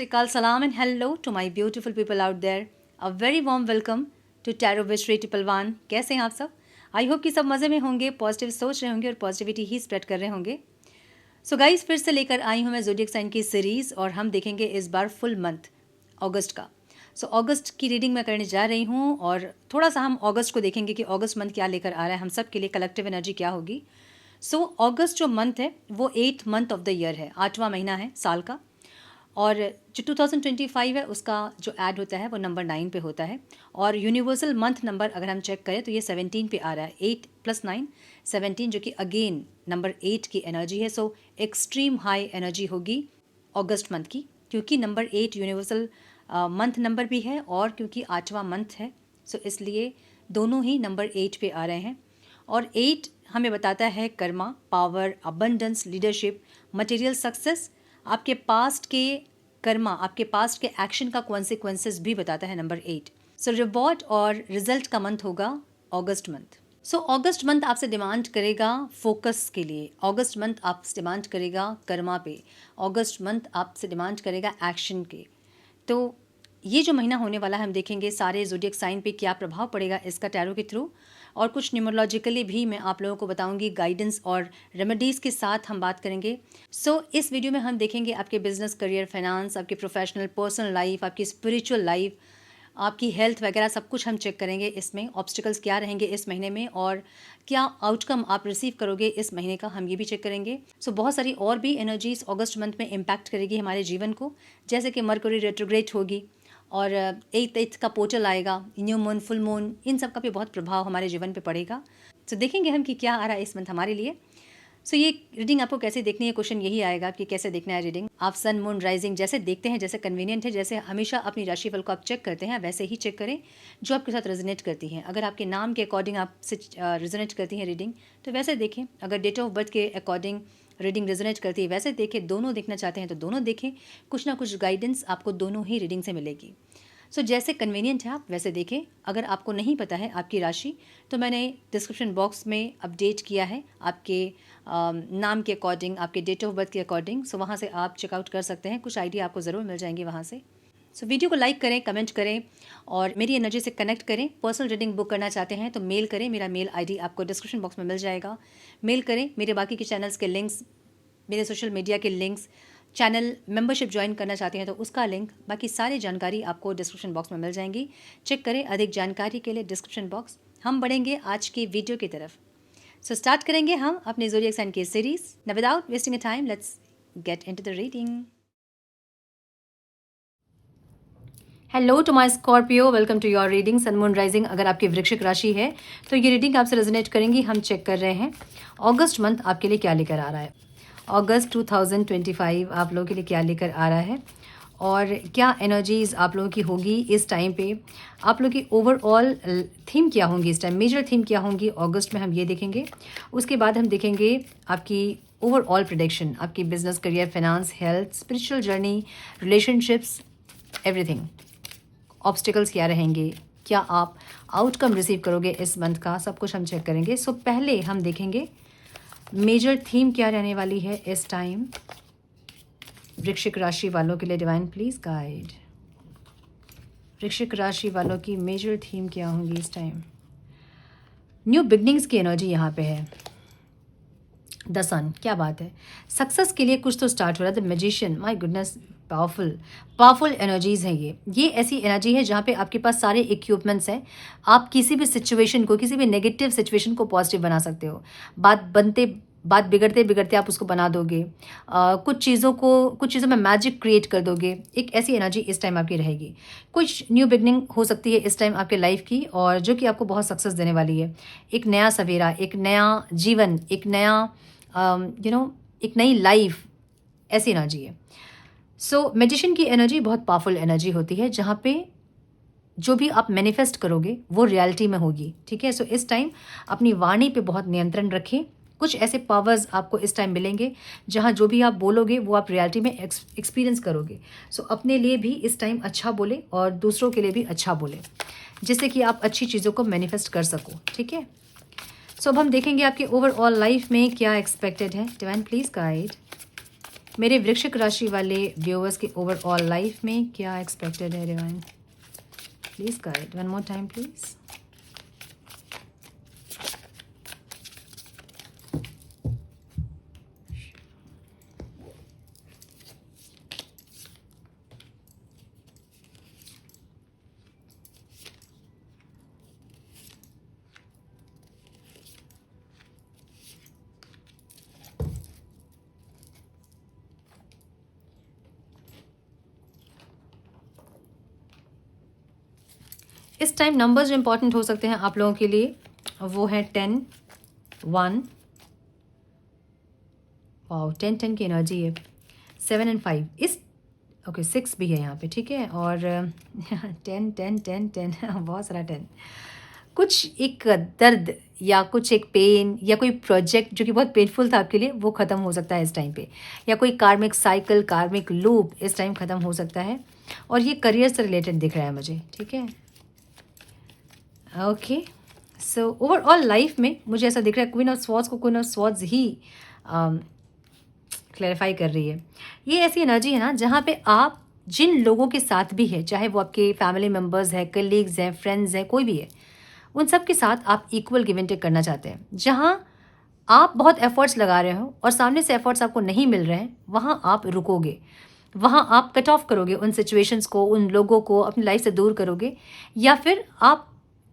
Akal, Salam and hello to my beautiful people out there. A very warm welcome to Tarot with Shri Triple One. कैसे हैं आप सब? आई hope कि सब मज़े में होंगे, पॉजिटिव सोच रहे होंगे और पॉजिटिविटी ही स्प्रेड कर रहे होंगे. सो गाइस, फिर से लेकर आई हूँ मैं ज़ोडिएक साइन की सीरीज़ और हम देखेंगे इस बार फुल मंथ अगस्त का. सो अगस्त की रीडिंग मैं करने जा रही हूँ और थोड़ा सा हम अगस्त को देखेंगे कि अगस्त मंथ क्या लेकर आ रहा है, हम सब के लिए कलेक्टिव एनर्जी क्या होगी. सो अगस्त जो मंथ है वो 8th month of the year है, 8वां महीना है साल का. और जो 2025 है उसका जो ऐड होता है वो नंबर 9 पे होता है. और यूनिवर्सल मंथ नंबर अगर हम चेक करें तो ये 17 पे आ रहा है. 8 + 9 17, जो कि अगेन नंबर 8 की एनर्जी है. सो एक्सट्रीम हाई एनर्जी होगी अगस्त मंथ की, क्योंकि नंबर 8 यूनिवर्सल मंथ नंबर भी है और क्योंकि 8वां मंथ है. सो इसलिए दोनों ही नंबर 8 पे आ रहे हैं. और 8 हमें बताता है Karma, power, abundance, leadership, material success. आपके पास्ट के कर्मा, आपके पास्ट के एक्शन का कॉन्सिक्वेंसेस भी बताता है नंबर 8. सो रिवॉर्ड और रिजल्ट का मंथ होगा अगस्त मंथ. सो अगस्त मंथ आपसे डिमांड करेगा फोकस के लिए. अगस्त मंथ आपसे डिमांड करेगा कर्मा पे. अगस्त मंथ आपसे डिमांड करेगा एक्शन के. तो ये जो महीना होने वाला है हम देखेंगे सारे ज़ोडिएक साइन पे क्या प्रभाव पड़ेगा इसका टैरो के थ्रू, और कुछ न्यूमरोलॉजिकली भी मैं आप लोगों को बताऊंगी. गाइडेंस और रेमेडीज़ के साथ हम बात करेंगे. सो इस वीडियो में हम देखेंगे आपके बिजनेस, करियर, फाइनेंस, आपकी प्रोफेशनल, पर्सनल लाइफ, आपकी स्पिरिचुअल लाइफ, आपकी हेल्थ वगैरह सब कुछ हम चेक करेंगे. इसमें ऑब्स्टिकल्स क्या रहेंगे इस महीने में और क्या आउटकम आप रिसीव करोगे इस महीने का, हम ये भी चेक करेंगे. सो बहुत सारी और भी एनर्जीज अगस्त मंथ में इम्पैक्ट करेगी हमारे जीवन को, जैसे कि मरकरी रेट्रोग्रेड होगी और 8th का पोर्टल आएगा, न्यू मून, फुल मून, इन सब का भी बहुत प्रभाव हमारे जीवन पे पड़ेगा. तो देखेंगे हम कि क्या आ रहा है इस मंथ हमारे लिए. सो ये रीडिंग आपको कैसे देखनी है, क्वेश्चन यही आएगा कि कैसे देखना है रीडिंग. आप सन, मून, राइजिंग जैसे देखते हैं, जैसे कन्वीनियंट है, जैसे हमेशा अपनी राशिफल को आप चेक करते हैं वैसे ही चेक करें जो आपके साथ रेजोनेट करती हैं. अगर आपके नाम के अकॉर्डिंग आपसे रेजोनेट करती हैं रीडिंग तो वैसे देखें. अगर डेट ऑफ बर्थ के अकॉर्डिंग रीडिंग रेजोनेट करती है वैसे देखें. दोनों देखना चाहते हैं तो दोनों देखें. कुछ ना कुछ गाइडेंस आपको दोनों ही रीडिंग से मिलेगी. सो जैसे कन्वीनियंट है आप वैसे देखें. अगर आपको नहीं पता है आपकी राशि तो मैंने डिस्क्रिप्शन बॉक्स में अपडेट किया है आपके नाम के अकॉर्डिंग, आपके डेट ऑफ बर्थ के अकॉर्डिंग. सो वहाँ से आप चेकआउट कर सकते हैं. कुछ आइडिया आपको ज़रूर मिल जाएंगे वहाँ से. सो वीडियो को लाइक करें, कमेंट करें और मेरी एनर्जी से कनेक्ट करें. पर्सनल रीडिंग बुक करना चाहते हैं तो मेल करें. मेरा मेल आईडी आपको डिस्क्रिप्शन बॉक्स में मिल जाएगा. मेल करें. मेरे बाकी के चैनल्स के लिंक्स, मेरे सोशल मीडिया के लिंक्स, चैनल मेंबरशिप ज्वाइन करना चाहते हैं तो उसका लिंक, बाकी सारी जानकारी आपको डिस्क्रिप्शन बॉक्स में मिल जाएंगी. चेक करें. अधिक जानकारी के लिए डिस्क्रिप्शन बॉक्स. हम बढ़ेंगे आज की वीडियो की तरफ. सो स्टार्ट करेंगे हम अपने ज़ोडिएक साइन की series. Now without wasting a time let's get into the reading. Hello to my Scorpio, welcome to your reading. Sun, moon, rising अगर आपकी वृश्चिक राशि है तो ये रीडिंग आपसे रेजोनेट करेंगी. हम चेक कर रहे हैं अगस्त मंथ आपके लिए क्या लेकर आ रहा है. अगस्त 2025 आप लोगों के लिए क्या लेकर आ रहा है और क्या एनर्जीज़ आप लोगों की होगी इस टाइम पे. आप लोगों की ओवरऑल थीम क्या होंगी इस टाइम, मेजर थीम क्या होंगी अगस्त में, हम ये देखेंगे. उसके बाद हम देखेंगे आपकी ओवरऑल प्रेडिक्शन, आपकी business, career, finance, health, spiritual journey, relationships, everything. Obstacles क्या रहेंगे, क्या आप आउटकम रिसीव करोगे इस मंथ का, सब कुछ हम चेक करेंगे. सो पहले हम देखेंगे मेजर थीम क्या रहने वाली है इस टाइम वृश्चिक राशि वालों के लिए. Divine please guide. वृश्चिक राशि वालों की मेजर थीम क्या होंगी इस टाइम. न्यू बिगनिंग्स की एनर्जी यहाँ पे है. द सन, क्या बात है. सक्सेस के लिए कुछ तो स्टार्ट हो रहा है. The magician, my goodness, powerful energies हैं ये ऐसी एनर्जी है जहाँ पे आपके पास सारे इक्विपमेंट्स हैं. आप किसी भी सिचुएशन को, किसी भी नेगेटिव सिचुएशन को पॉजिटिव बना सकते हो. बात बिगड़ते बिगड़ते आप उसको बना दोगे. कुछ चीज़ों में मैजिक क्रिएट कर दोगे. एक ऐसी एनर्जी इस टाइम आपकी रहेगी. कुछ न्यू बिगनिंग हो सकती है इस टाइम आपके लाइफ की और जो कि आपको बहुत सक्सेस देने वाली है. एक नया सवेरा, एक नया जीवन, एक नया एक नई लाइफ, ऐसी एनर्जी है. सो मैजिशियन की एनर्जी बहुत पावरफुल एनर्जी होती है जहाँ पे जो भी आप मैनिफेस्ट करोगे वो रियलिटी में होगी. ठीक है. सो इस टाइम अपनी वाणी पे बहुत नियंत्रण रखें. कुछ ऐसे पावर्स आपको इस टाइम मिलेंगे जहाँ जो भी आप बोलोगे वो आप रियलिटी में एक्सपीरियंस करोगे. सो अपने लिए भी इस टाइम अच्छा बोले और दूसरों के लिए भी अच्छा बोले, जिससे कि आप अच्छी चीज़ों को मैनिफेस्ट कर सको. ठीक है. सो अब हम देखेंगे आपकी ओवरऑल लाइफ में क्या एक्सपेक्टेड है. Divine please guide. मेरे वृश्चिक राशि वाले व्यूअर्स के ओवरऑल लाइफ में क्या एक्सपेक्टेड है divine? Please guide one more time please. इस टाइम नंबर्स जो इंपॉर्टेंट हो सकते हैं आप लोगों के लिए वो है 10, 1, वाओ 10 की एनर्जी है, 7 एंड 5 इस ओके 6 भी है यहाँ पे, ठीक है, और 10 10 10 10 बहुत सारा 10। कुछ एक दर्द या कुछ एक पेन या कोई प्रोजेक्ट जो कि बहुत पेनफुल था आपके लिए वो ख़त्म हो सकता है इस टाइम पे, या कोई कार्मिक साइकिल कार्मिक लूप इस टाइम ख़त्म हो सकता है, और ये करियर से रिलेटेड दिख रहा है मुझे, ठीक है। ओके, सो ओवरऑल लाइफ में मुझे ऐसा दिख रहा है क्वीन ऑफ स्वॉर्ड्स को queen of swords he clarify कर रही है। ये ऐसी एनर्जी है ना जहाँ पे आप जिन लोगों के साथ भी है, चाहे वो आपके फैमिली मेम्बर्स हैं, कलीग्स हैं, फ्रेंड्स हैं, कोई भी है, उन सब के साथ आप इक्वल गिव एंड टेक करना चाहते हैं। जहाँ आप बहुत एफर्ट्स लगा रहे हो और सामने से एफर्ट्स आपको नहीं मिल रहे हैं, वहाँ आप रुकोगे, वहाँ आप कट ऑफ करोगे उन सिचुएशंस को, उन लोगों को अपनी लाइफ से दूर करोगे, या फिर आप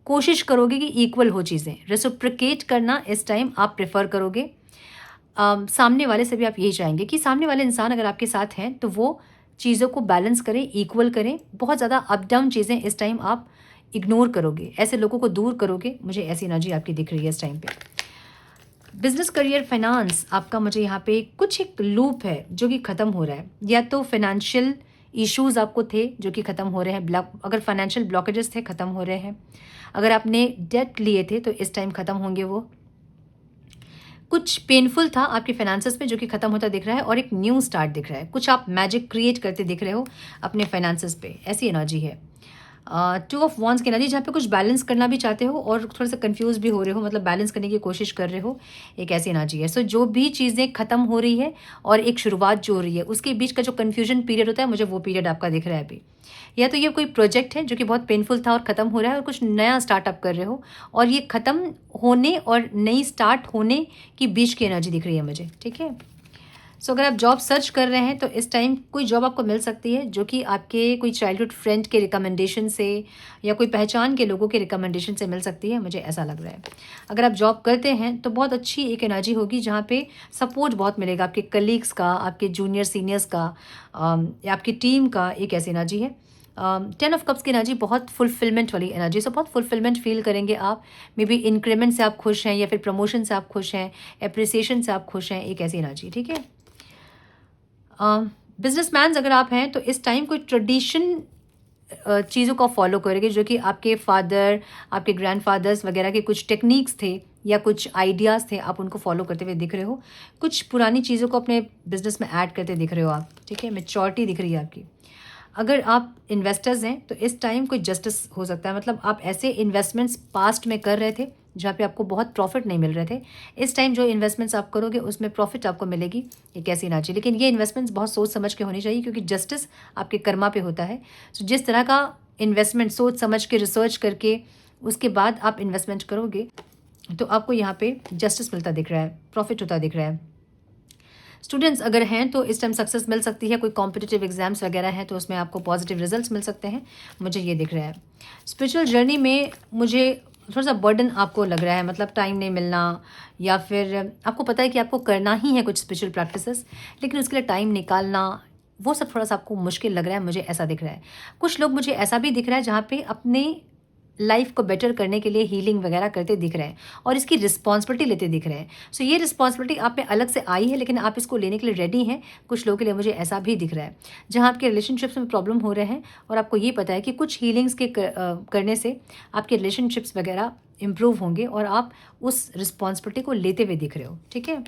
कोशिश करोगे कि इक्वल हो चीज़ें, रेसिप्रोकेट करना इस टाइम आप प्रेफर करोगे। सामने वाले से भी आप यही चाहेंगे कि सामने वाले इंसान अगर आपके साथ हैं तो वो चीज़ों को बैलेंस करें, इक्वल करें। बहुत ज़्यादा अप डाउन चीज़ें इस टाइम आप इग्नोर करोगे, ऐसे लोगों को दूर करोगे। मुझे ऐसी एनर्जी आपकी दिख रही है इस टाइम पे। बिजनेस, करियर, फाइनेंस आपका मुझे यहाँ पे कुछ एक लूप है जो कि ख़त्म हो रहा है, या तो फाइनेंशियल इश्यूज आपको थे जो कि ख़त्म हो रहे हैं, अगर फाइनेंशियल ब्लॉकेजेस थे ख़त्म हो रहे हैं, अगर आपने डेट लिए थे तो इस टाइम ख़त्म होंगे वो। कुछ पेनफुल था आपके फाइनेंसेस में जो कि ख़त्म होता दिख रहा है, और एक न्यू स्टार्ट दिख रहा है। कुछ आप मैजिक क्रिएट करते दिख रहे हो अपने फाइनेंसेस पे, ऐसी एनर्जी है। 2 ऑफ वॉन्ड्स की एनर्जी जहाँ पे कुछ बैलेंस करना भी चाहते हो और थोड़ा सा कंफ्यूज भी हो रहे हो, मतलब बैलेंस करने की कोशिश कर रहे हो, एक ऐसी एनर्जी है। सो जो भी चीज़ें ख़त्म हो रही है और एक शुरुआत जो हो रही है, उसके बीच का जो कन्फ्यूजन पीरियड होता है, मुझे वो पीरियड आपका दिख रहा है अभी। या तो ये कोई प्रोजेक्ट है जो कि बहुत पेनफुल था और ख़त्म हो रहा है, और कुछ नया स्टार्टअप कर रहे हो, और ये ख़त्म होने और नई स्टार्ट होने की बीच की एनर्जी दिख रही है मुझे, ठीक है। सो अगर आप जॉब सर्च कर रहे हैं तो इस टाइम कोई जॉब आपको मिल सकती है जो कि आपके कोई चाइल्डहुड फ्रेंड के रिकमेंडेशन से या कोई पहचान के लोगों के रिकमेंडेशन से मिल सकती है, मुझे ऐसा लग रहा है। अगर आप जॉब करते हैं तो बहुत अच्छी एक एनर्जी होगी जहाँ पे सपोर्ट बहुत मिलेगा आपके कलीग्स का, आपके जूनियर सीनियर्स का, या आपकी टीम का, एक ऐसी एनर्जी है। 10 ऑफ कप्स की एनर्जी बहुत फुलफिलमेंट वाली एनर्जी, सो बहुत फुलफिलमेंट फील करेंगे आप। मे बी इंक्रीमेंट से आप खुश हैं, या फिर प्रमोशन से आप खुश हैं, एप्रिसिएशन से आप खुश हैं, एक ऐसी एनर्जी, ठीक है। बिजनेसमैन अगर आप हैं तो इस टाइम कोई ट्रेडिशन चीज़ों को फॉलो करेंगे जो कि आपके फादर, आपके ग्रैंडफादर्स वगैरह के कुछ टेक्निक्स थे या कुछ आइडियाज़ थे, आप उनको फॉलो करते हुए दिख रहे हो। कुछ पुरानी चीज़ों को अपने बिजनेस में ऐड करते दिख रहे हो आप, ठीक है। मैच्योरिटी दिख रही है आपकी। अगर आप इन्वेस्टर्स हैं तो इस टाइम कोई जस्टिस हो सकता है, मतलब आप ऐसे इन्वेस्टमेंट्स पास्ट में कर रहे थे जहाँ पे आपको बहुत प्रॉफिट नहीं मिल रहे थे, इस टाइम जो इन्वेस्टमेंट्स आप करोगे उसमें प्रॉफिट आपको मिलेगी, ये कैसी ना चाहिए। लेकिन ये इन्वेस्टमेंट्स बहुत सोच समझ के होनी चाहिए क्योंकि जस्टिस आपके कर्मा पे होता है। तो जिस तरह का इन्वेस्टमेंट सोच समझ के रिसर्च करके उसके बाद आप इन्वेस्टमेंट करोगे तो आपको यहाँ पे जस्टिस मिलता दिख रहा है, प्रॉफिट होता दिख रहा है। स्टूडेंट्स अगर हैं तो इस टाइम सक्सेस मिल सकती है, कोई कॉम्पिटिटिव एग्जाम्स वगैरह हैं तो उसमें आपको पॉजिटिव रिजल्ट्स मिल सकते हैं, मुझे ये दिख रहा है। स्पिरिचुअल जर्नी में मुझे थोड़ा सा बर्डन आपको लग रहा है, मतलब टाइम नहीं मिलना, या फिर आपको पता है कि आपको करना ही है कुछ स्पिरिचुअल प्रैक्टिसेस, लेकिन उसके लिए टाइम निकालना, वो सब थोड़ा सा आपको मुश्किल लग रहा है, मुझे ऐसा दिख रहा है। कुछ लोग मुझे ऐसा भी दिख रहा है जहाँ पे अपने लाइफ को बेटर करने के लिए हीलिंग वगैरह करते दिख रहे हैं और इसकी रिस्पॉन्सिबिलिटी लेते दिख रहे हैं। सो ये रिस्पॉन्सिबिलिटी आप में अलग से आई है, लेकिन आप इसको लेने के लिए रेडी हैं। कुछ लोगों के लिए मुझे ऐसा भी दिख रहा है जहां आपके रिलेशनशिप्स में प्रॉब्लम हो रहे हैं और आपको ये पता है कि कुछ हीलिंग्स के करने से आपके रिलेशनशिप्स वगैरह इम्प्रूव होंगे और आप उस रिस्पॉन्सिबिलिटी को लेते हुए दिख रहे हो, ठीक है।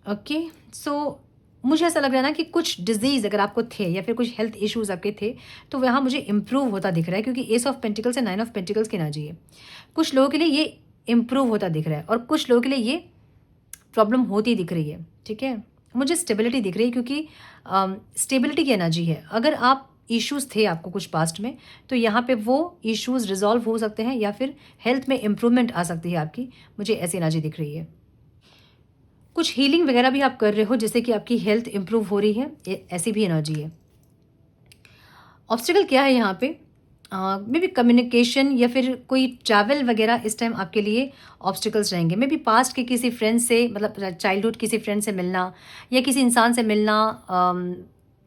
ओके, सो मुझे ऐसा लग रहा है ना कि कुछ डिजीज़ अगर आपको थे या फिर कुछ हेल्थ इश्यूज आपके थे तो वहाँ मुझे इम्प्रूव होता दिख रहा है, क्योंकि एस ऑफ पेंटिकल्स से 9 ऑफ पेंटिकल्स की एनर्जी है। कुछ लोगों के लिए ये इम्प्रूव होता दिख रहा है और कुछ लोगों के लिए ये प्रॉब्लम होती दिख रही है, ठीक है। मुझे स्टेबिलिटी दिख रही है क्योंकि स्टेबिलिटी की एनर्जी है। अगर आप इश्यूज़ थे आपको कुछ पास्ट में, तो यहाँ पे वो इश्यूज़ रिज़ॉल्व हो सकते हैं या फिर हेल्थ में इम्प्रूवमेंट आ सकती है आपकी। मुझे ऐसी एनर्जी दिख रही है। कुछ हीलिंग वगैरह भी आप कर रहे हो जिससे कि आपकी हेल्थ इम्प्रूव हो रही है, ऐसी भी एनर्जी है। ऑब्स्टिकल क्या है यहाँ पे? मे बी कम्युनिकेशन या फिर कोई ट्रैवल वगैरह इस टाइम आपके लिए ऑब्स्टिकल्स रहेंगे। मे बी पास्ट के किसी फ्रेंड से, मतलब चाइल्डहुड किसी फ्रेंड से मिलना या किसी इंसान से मिलना,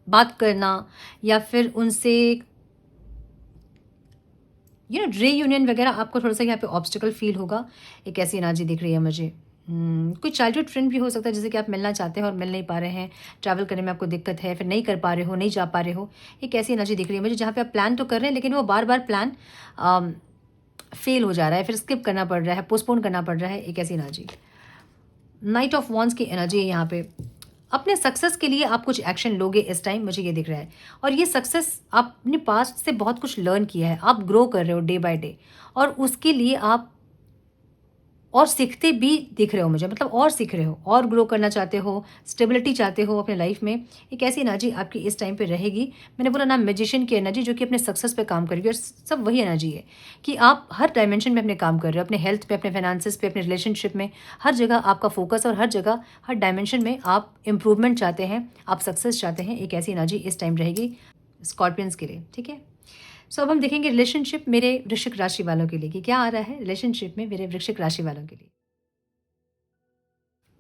बात करना, या फिर उनसे रीयूनियन वगैरह आपको थोड़ा सा यहाँ पे ऑब्स्टिकल फील होगा। एक ऐसी एनर्जी दिख रही है मुझे। कोई चाइल्डहुड फ्रेंड भी हो सकता है जैसे कि आप मिलना चाहते हैं और मिल नहीं पा रहे हैं, ट्रैवल करने में आपको दिक्कत है, फिर नहीं कर पा रहे हो, नहीं जा पा रहे हो। एक ऐसी एनर्जी दिख रही है मुझे जहाँ पे आप प्लान तो कर रहे हैं लेकिन वो बार बार प्लान फेल हो जा रहा है, फिर स्किप करना पड़ रहा है, पोस्टपोन करना पड़ रहा है। एक ऐसी एनर्जी। नाइट ऑफ वॉन्ड्स की एनर्जी है यहाँ पे। अपने सक्सेस के लिए आप कुछ एक्शन लोगे इस टाइम, मुझे ये दिख रहा है। और ये सक्सेस आपने पास्ट से बहुत कुछ लर्न किया है, आप ग्रो कर रहे हो डे बाय डे, और उसके लिए आप और सीखते भी दिख रहे हो मुझे, मतलब और सीख रहे हो और ग्रो करना चाहते हो, स्टेबिलिटी चाहते हो अपने लाइफ में। एक ऐसी एनर्जी आपकी इस टाइम पे रहेगी। मैंने बोला ना, मैजिशियन की एनर्जी जो कि अपने सक्सेस पे काम करेगी, और सब वही एनर्जी है कि आप हर डायमेंशन में अपने काम कर रहे हो, अपने हेल्थ पे, अपने फाइनेंसेस पे, अपने रिलेशनशिप में, हर जगह आपका फोकस, और हर जगह हर डायमेंशन में आप इम्प्रूवमेंट चाहते हैं, आप सक्सेस चाहते हैं। एक ऐसी एनर्जी इस टाइम रहेगी स्कॉर्पियंस के लिए, ठीक है। सो अब हम देखेंगे रिलेशनशिप मेरे वृश्चिक राशि वालों के लिए कि क्या आ रहा है रिलेशनशिप में मेरे वृश्चिक राशि वालों के लिए।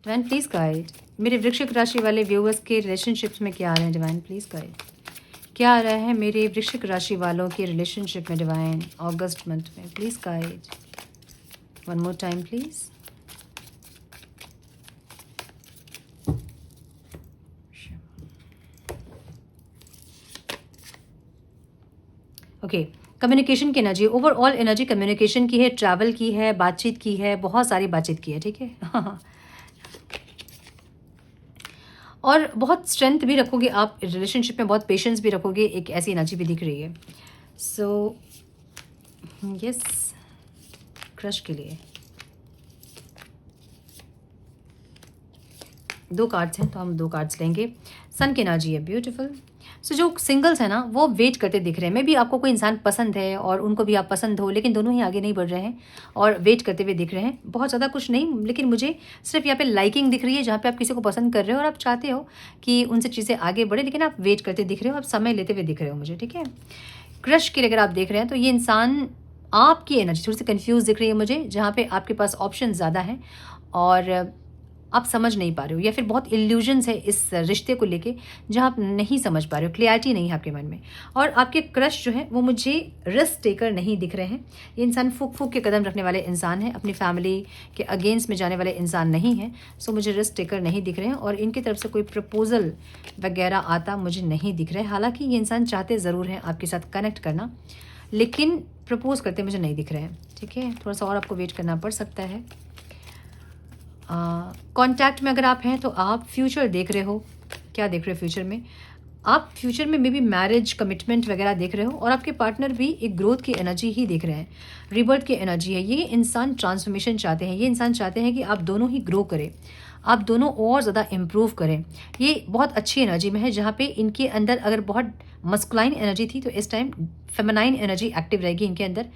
डिवाइन प्लीज गाइड, मेरे वृश्चिक राशि वाले व्यूअर्स के रिलेशनशिप्स में क्या आ रहे हैं डिवाइन प्लीज गाइड। क्या आ रहा है मेरे वृश्चिक राशि वालों के रिलेशनशिप में डिवाइन अगस्त मंथ में, please guide. One more time please. Okay, communication की एनर्जी, ओवरऑल एनर्जी कम्युनिकेशन की है, ट्रैवल की है, बातचीत की है, बहुत सारी बातचीत की है, ठीक है। और बहुत स्ट्रेंथ भी रखोगे आप रिलेशनशिप में, बहुत पेशेंस भी रखोगे। एक ऐसी एनर्जी भी दिख रही है। सो यस, क्रश के लिए 2 कार्ड्स हैं तो हम 2 कार्ड्स लेंगे। सन की एनर्जी है, ब्यूटीफुल। सो जो सिंगल्स है ना, वो वेट करते दिख रहे हैं। मे बी आपको कोई इंसान पसंद है और उनको भी आप पसंद हो, लेकिन दोनों ही आगे नहीं बढ़ रहे हैं और वेट करते हुए दिख रहे हैं। बहुत ज़्यादा कुछ नहीं, लेकिन मुझे सिर्फ यहाँ पे लाइकिंग दिख रही है, जहाँ पे आप किसी को पसंद कर रहे हो और आप चाहते हो कि उनसे चीज़ें आगे बढ़े, लेकिन आप वेट करते दिख रहे हो, आप समय लेते हुए दिख रहे हो मुझे, ठीक है। क्रश के लिए अगर आप देख रहे हैं तो ये इंसान, आपकी एनर्जी थोड़ी सी कन्फ्यूज दिख रही है मुझे, जहाँ पे आपके पास ऑप्शन ज़्यादा हैं और आप समझ नहीं पा रहे हो, या फिर बहुत इल्यूजन्स है इस रिश्ते को लेके जहाँ आप नहीं समझ पा रहे हो, क्लियरिटी नहीं है आपके मन में। और आपके क्रश जो है वो मुझे रिस्क टेकर नहीं दिख रहे हैं। ये इंसान फूक फूक के कदम रखने वाले इंसान है, अपनी फैमिली के अगेंस्ट में जाने वाले इंसान नहीं है। सो मुझे रिस्क टेकर नहीं दिख रहे हैं और इनकी तरफ से कोई प्रपोजल वगैरह आता मुझे नहीं दिख रहा है। हालांकि ये इंसान चाहते ज़रूर हैं आपके साथ कनेक्ट करना, लेकिन प्रपोज करते मुझे नहीं दिख रहे हैं, ठीक है। थोड़ा सा और आपको वेट करना पड़ सकता है। कॉन्टैक्ट में अगर आप हैं तो आप फ्यूचर देख रहे हो। क्या देख रहे हो फ्यूचर में? आप फ्यूचर में मे बी मैरिज, कमिटमेंट वगैरह देख रहे हो, और आपके पार्टनर भी एक ग्रोथ की एनर्जी ही देख रहे हैं, रिबर्थ की एनर्जी है। ये इंसान ट्रांसफॉर्मेशन चाहते हैं, ये इंसान चाहते हैं कि आप दोनों ही ग्रो करें, आप दोनों और ज़्यादा इम्प्रूव करें। ये बहुत अच्छी एनर्जी में है, जहाँ पे इनके अंदर अगर बहुत मस्कुलाइन एनर्जी थी तो इस टाइम फेमिनाइन एनर्जी एक्टिव रहेगी इनके अंदर,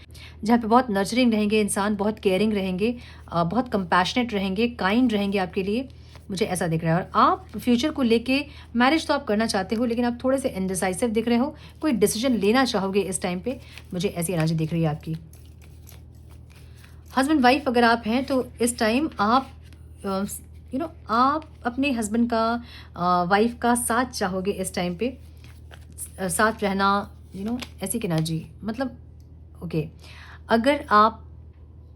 जहाँ पे बहुत नर्चरिंग रहेंगे इंसान, बहुत केयरिंग रहेंगे, बहुत कंपैशनेट रहेंगे, काइंड रहेंगे आपके लिए, मुझे ऐसा दिख रहा है। और आप फ्यूचर को लेके, मैरिज तो आप करना चाहते हो लेकिन आप थोड़े से इनडिसाइसिव दिख रहे हो, कोई डिसीजन लेना चाहोगे इस टाइम पे, मुझे ऐसी एनर्जी दिख रही है आपकी। हस्बैंड वाइफ अगर आप हैं तो इस टाइम आप आप अपने हस्बैंड का, वाइफ का साथ चाहोगे इस टाइम पे, साथ रहना, ऐसी की एनर्जी, मतलब ओके। अगर आप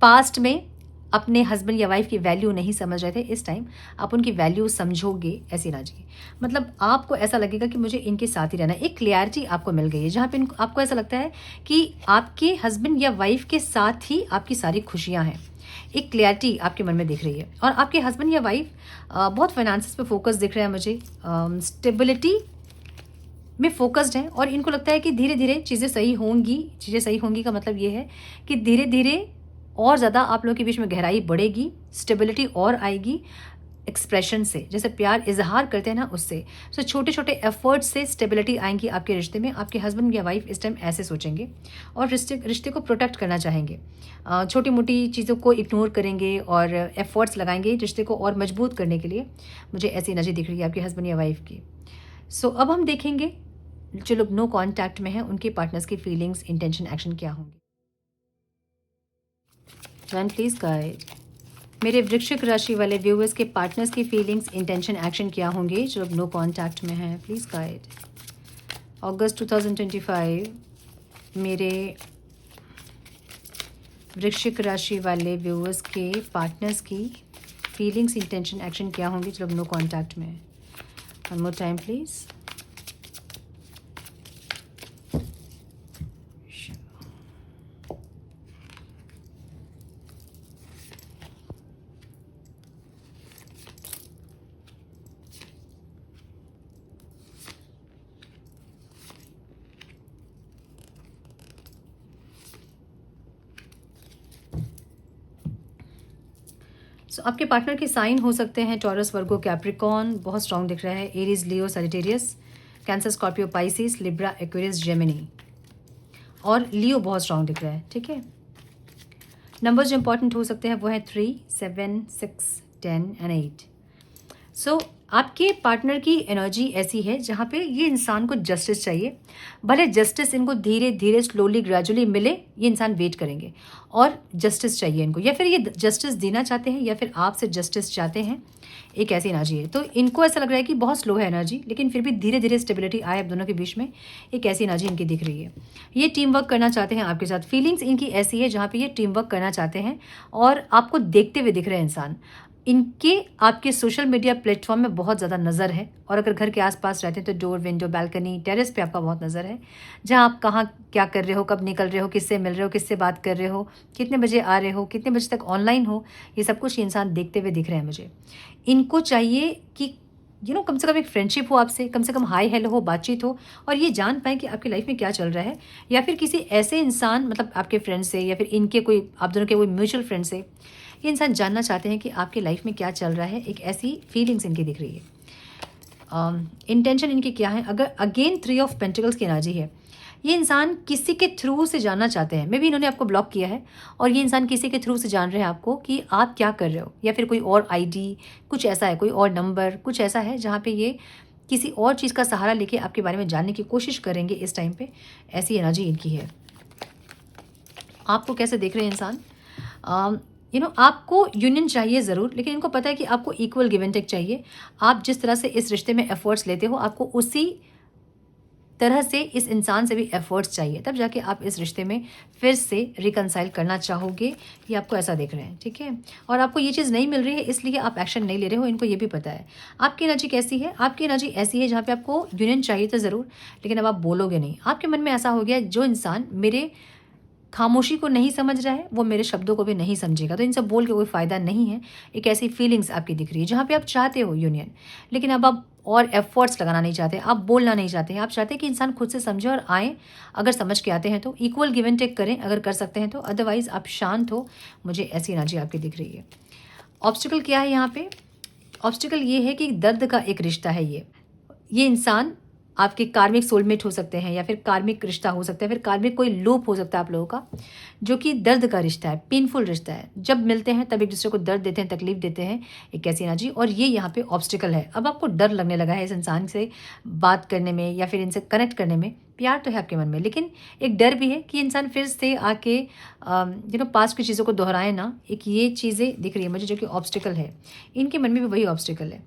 पास्ट में अपने हस्बैंड या वाइफ की वैल्यू नहीं समझ रहे थे, इस टाइम आप उनकी वैल्यू समझोगे, ऐसी एनर्जी। मतलब आपको ऐसा लगेगा कि मुझे इनके साथ ही रहना है। एक क्लियरिटी आपको मिल गई है, जहाँ पे आपको ऐसा लगता है कि आपके हस्बैंड या वाइफ के साथ ही आपकी सारी खुशियाँ हैं। एक क्लियरिटी आपके मन में दिख रही है। और आपके हस्बैंड या वाइफ बहुत फाइनेंसेस पे फोकस दिख रहा है मुझे, स्टेबिलिटी में फोकस्ड है, और इनको लगता है कि धीरे धीरे चीज़ें सही होंगी। चीज़ें सही होंगी का मतलब ये है कि धीरे धीरे और ज़्यादा आप लोगों के बीच में गहराई बढ़ेगी, स्टेबिलिटी और आएगी, एक्सप्रेशन से, जैसे प्यार इजहार करते हैं ना उससे। सो छोटे छोटे एफर्ट्स से स्टेबिलिटी आएंगी आपके रिश्ते में। आपके हस्बैंड या वाइफ इस टाइम ऐसे सोचेंगे और रिश्ते रिश्ते को प्रोटेक्ट करना चाहेंगे। छोटी मोटी चीज़ों को इग्नोर करेंगे और एफर्ट्स लगाएंगे रिश्ते को और मजबूत करने के लिए। मुझे ऐसी एनर्जी दिख रही है आपके हस्बैंड या वाइफ की। सो अब हम देखेंगे जो लोग नो कॉन्टैक्ट में हैं उनके पार्टनर्स की फीलिंग्स, इंटेंशन, एक्शन क्या होंगे। वन प्लीज गाइड मेरे वृश्चिक राशि वाले व्यूअर्स के पार्टनर्स की फीलिंग्स, इंटेंशन, एक्शन क्या होंगे जो लोग नो कॉन्टैक्ट में हैं। प्लीज गाइड अगस्त 2025 मेरे वृश्चिक राशि वाले व्यूअर्स के पार्टनर्स की फीलिंग्स, इंटेंशन, एक्शन क्या होंगे जो लोग नो कॉन्टैक्ट में हैं। One more time please. So आपके पार्टनर के साइन हो सकते हैं टॉरस, वर्गो, कैप्रिकॉन, बहुत स्ट्रॉन्ग दिख रहा है, Aries, Leo, Sagittarius, Cancer, Scorpio, Pisces, Libra, Aquarius, Gemini और लियो बहुत स्ट्रॉन्ग दिख रहा है। ठीक है, नंबर्स जो इंपॉर्टेंट हो सकते हैं वो है 3, 7, 6, 10 एंड 8। सो आपके पार्टनर की एनर्जी ऐसी है जहाँ पे ये इंसान को जस्टिस चाहिए। भले जस्टिस इनको धीरे धीरे, स्लोली, ग्रेजुअली मिले, ये इंसान वेट करेंगे और जस्टिस चाहिए इनको, या फिर ये जस्टिस देना चाहते हैं या फिर आपसे जस्टिस चाहते हैं। एक ऐसी एनर्जी है। तो इनको ऐसा लग रहा है कि बहुत स्लो है एनर्जी, लेकिन फिर भी धीरे धीरे स्टेबिलिटी आए आप दोनों के बीच में। एक ऐसी एनर्जी इनकी दिख रही है। ये टीम वर्क करना चाहते हैं आपके साथ। फीलिंग्स इनकी ऐसी है जहाँ पे ये टीम वर्क करना चाहते हैं और आपको देखते हुए दिख रहे हैं इंसान। इनके आपके सोशल मीडिया प्लेटफॉर्म में बहुत ज़्यादा नज़र है, और अगर घर के आसपास रहते हैं तो डोर, विंडो, बालकनी, टेरेस पे आपका बहुत नज़र है, जहाँ आप कहाँ क्या कर रहे हो, कब निकल रहे हो, किससे मिल रहे हो, किससे बात कर रहे हो, कितने बजे आ रहे हो, कितने बजे तक ऑनलाइन हो, ये सब कुछ ये इंसान देखते हुए दिख रहे हैं मुझे। इनको चाहिए कि कम से कम एक फ्रेंडशिप हो आपसे, कम से कम हाय हेलो हो, बातचीत हो, और ये जान पाएँ कि आपकी लाइफ में क्या चल रहा है, या फिर किसी ऐसे इंसान, मतलब आपके फ्रेंड से या फिर इनके कोई, आप दोनों के कोई म्यूचुअल फ्रेंड से ये इंसान जानना चाहते हैं कि आपकी लाइफ में क्या चल रहा है। एक ऐसी फीलिंग्स इनकी दिख रही है। इंटेंशन इनकी क्या है। अगर अगेन 3 ऑफ पेंटिकल्स की एनर्जी है, ये इंसान किसी के थ्रू से जानना चाहते हैं। मे बी इन्होंने आपको ब्लॉक किया है और ये इंसान किसी के थ्रू से जान रहे हैं आपको कि आप क्या कर रहे हो, या फिर कोई और आईडी, कुछ ऐसा है, कोई और नंबर, कुछ ऐसा है जहाँ पे ये किसी और चीज़ का सहारा लेके आपके बारे में जानने की कोशिश करेंगे इस टाइम पे। ऐसी एनर्जी इनकी है। आपको कैसे देख रहे हैं इंसान। आपको यूनियन चाहिए ज़रूर, लेकिन इनको पता है कि आपको इक्वल गिव एंड टेक चाहिए। आप जिस तरह से इस रिश्ते में एफर्ट्स लेते हो, आपको उसी तरह से इस इंसान से भी एफर्ट्स चाहिए, तब जाके आप इस रिश्ते में फिर से रिकनसाइल करना चाहोगे। ये आपको ऐसा देख रहे हैं। ठीक है, और आपको ये चीज़ नहीं मिल रही है इसलिए आप एक्शन नहीं ले रहे हो, इनको ये भी पता है। आपकी एनर्जी कैसी है। आपकी एनर्जी ऐसी है जहाँ पे आपको यूनियन चाहिए तो ज़रूर, लेकिन अब आप बोलोगे नहीं। आपके मन में ऐसा हो गया, जो इंसान मेरे खामोशी को नहीं समझ रहा है वो मेरे शब्दों को भी नहीं समझेगा, तो इनसे बोल के कोई फ़ायदा नहीं है। एक ऐसी फीलिंग्स आपकी दिख रही है जहाँ पे आप चाहते हो यूनियन, लेकिन अब आप और एफर्ट्स लगाना नहीं चाहते, आप बोलना नहीं चाहते हैं। आप चाहते हैं कि इंसान खुद से समझे और आए। अगर समझ के आते हैं तो इक्वल गिव एंड टेक करें, अगर कर सकते हैं तो। अदरवाइज़ आप शांत हो। मुझे ऐसी एनर्जी आपकी दिख रही है। ऑब्स्टिकल क्या है यहाँ पे। ऑब्स्टिकल ये है कि दर्द का एक रिश्ता है। ये इंसान आपके कार्मिक सोलमेट हो सकते हैं, या फिर कार्मिक रिश्ता हो सकता है, फिर कार्मिक कोई लूप हो सकता है आप लोगों का, जो कि दर्द का रिश्ता है, पेनफुल रिश्ता है। जब मिलते हैं तब एक दूसरे को दर्द देते हैं, तकलीफ देते हैं। एक ऐसी एनर्जी, और ये यहाँ पे ऑब्स्टिकल है। अब आपको डर लगने लगा है इस इंसान से बात करने में या फिर इनसे कनेक्ट करने में। प्यार तो है आपके मन में, लेकिन एक डर भी है कि इंसान फिर से आके पास्ट की चीज़ों को दोहराए ना। एक ये चीज़ें दिख रही है मुझे, जो कि ऑब्स्टिकल है। इनके मन में भी वही ऑब्स्टिकल है।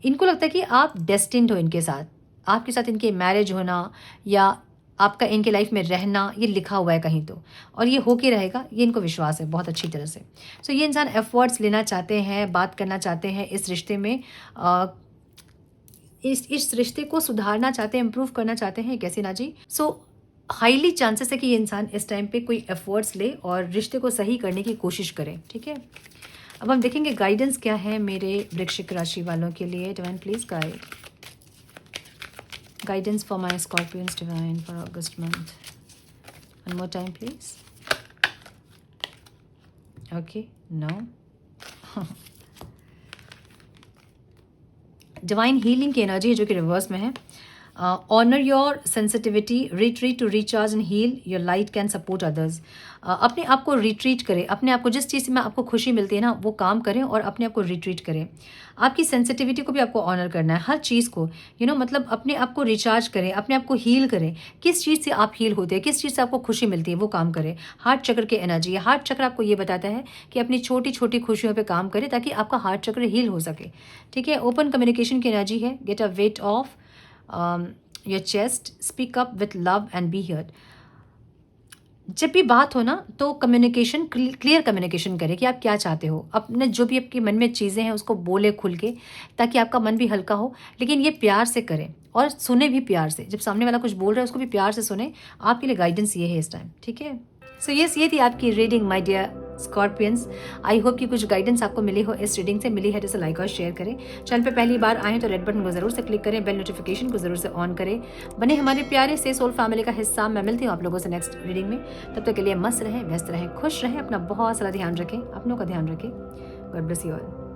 इनको लगता है कि आप डेस्टिन्ड हो इनके साथ, आपके साथ इनके मैरिज होना या आपका इनके लाइफ में रहना, ये लिखा हुआ है कहीं तो, और ये होके रहेगा, ये इनको विश्वास है बहुत अच्छी तरह से। सो ये इंसान एफर्ट्स लेना चाहते हैं, बात करना चाहते हैं इस रिश्ते में, इस रिश्ते को सुधारना चाहते हैं, इम्प्रूव करना चाहते हैं। कैसी ना जी। सो हाईली चांसेस है कि ये इंसान इस टाइम पे कोई एफर्ट्स ले और रिश्ते को सही करने की कोशिश करें। ठीक है, अब हम देखेंगे गाइडेंस क्या है मेरे वृश्चिक राशि वालों के लिए। Divine please guide guidance for my Scorpions divine for August month. One more time please. Okay, no. Divine healing की एनर्जी है जो कि रिवर्स में है। Honour your sensitivity, retreat to recharge and heal, your light can support others. अपने आप को retreat करें, अपने आप को जिस चीज़ में आपको खुशी मिलती है ना वो काम करें और अपने आप को रिट्रीट करें। आपकी सेंसिटिविटी को भी आपको ऑनर करना है, हर चीज़ को मतलब अपने आप को रिचार्ज करें, अपने आप को हील करें। किस चीज़ से आप हील होते हैं, किस चीज़ से आपको खुशी मिलती है वो काम करें। हार्ट चक्र की एनर्जी है। हार्ट चक्र आपको ये बताता है कि अपनी छोटी छोटी खुशियों पे काम करें ताकि आपका हार्ट चक्र हील हो सके। ठीक है। ओपन कम्युनिकेशन की एनर्जी है। Get a weight off your chest, speak up with love and be heard. जब भी बात हो ना तो कम्युनिकेशन, क्लियर कम्युनिकेशन करें कि आप क्या चाहते हो। अपने जो भी आपके मन में चीज़ें हैं उसको बोले खुल के, ताकि आपका मन भी हल्का हो। लेकिन ये प्यार से करें और सुने भी प्यार से। जब सामने वाला कुछ बोल रहा है उसको भी प्यार से सुने। आपके लिए गाइडेंस ये है इस टाइम। ठीक है। सो यस, ये थी आपकी reading my dear Scorpions. I hope कि कुछ गाइडेंस आपको मिली हो, इस रीडिंग से मिली है जैसे लाइक और शेयर करें। चैनल पे पहली बार आए तो रेड बटन को जरूर से क्लिक करें, बेल नोटिफिकेशन को जरूर से ऑन करें। बने हमारे प्यारे से सोल फैमिली का हिस्सा। मैं मिलती हूँ आप लोगों से नेक्स्ट रीडिंग में। तब तक के लिए मस्त रहें, व्यस्त रहें, खुश रहें, अपना बहुत सारा ध्यान रखें, अपनों का ध्यान रखें। God bless you all.